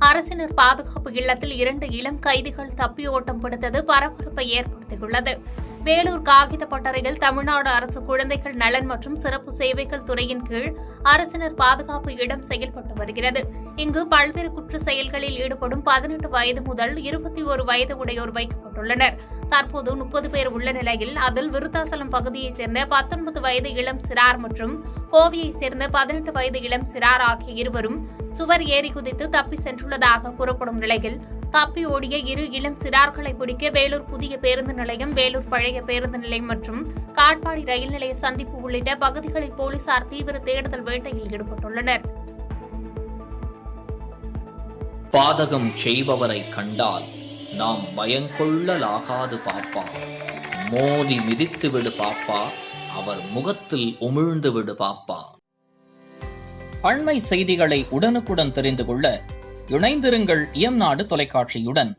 அரசினர் பாதுகாப்பு இல்லத்தில் 2 இளம் கைதிகள் தப்பியோட்டம் பிடித்தது பரபரப்பை ஏற்படுத்தியுள்ளது. வேலூர் காகித பட்டறையில் தமிழ்நாடு அரசு குழந்தைகள் நலன் மற்றும் சிறப்பு சேவைகள் துறையின் கீழ் அரசினர் பாதுகாப்பு இடம் செயல்பட்டு வருகிறது. இங்கு பல்வேறு குற்ற செயல்களில் ஈடுபடும் 18 வயது முதல் 21 வயது உடையோர் வைக்கப்பட்டுள்ளனர். தற்போது 30 பேர் உள்ள நிலையில் அதில் விருத்தாசலம் பகுதியைச் சேர்ந்த 19 வயது இளம் சிறார் மற்றும் கோவையைச் சேர்ந்த 18 வயது இளம் சிறார் ஆகிய இருவரும் சுவர் ஏறி குதித்து தப்பி சென்றுள்ளதாக கூறப்படும் நிலையில் தப்பி ஓடிய 2 இளம் சிறார்களை பிடிக்க வேலூர் புதிய பேருந்து நிலையம், வேலூர் பழைய பேருந்து நிலையம் மற்றும் காட்பாடி ரயில் நிலைய சந்திப்பு உள்ளிட்ட பகுதிகளில் போலீசார் தீவிர தேடுதல் வேட்டையில் ஈடுபட்டுள்ளனர். பாதகம் செய்பவரை கண்டால் நாம் பயங்கொள்ளலாகாது பாப்பா, மோதி மிதித்து விடு பாப்பா, அவர் முகத்தில் உமிழ்ந்து விடு பாப்பா. அண்மை செய்திகளை உடனுக்குடன் தெரிந்து கொள்ள இணைந்திருங்கள் இயம்நாடு தொலைக்காட்சியுடன்.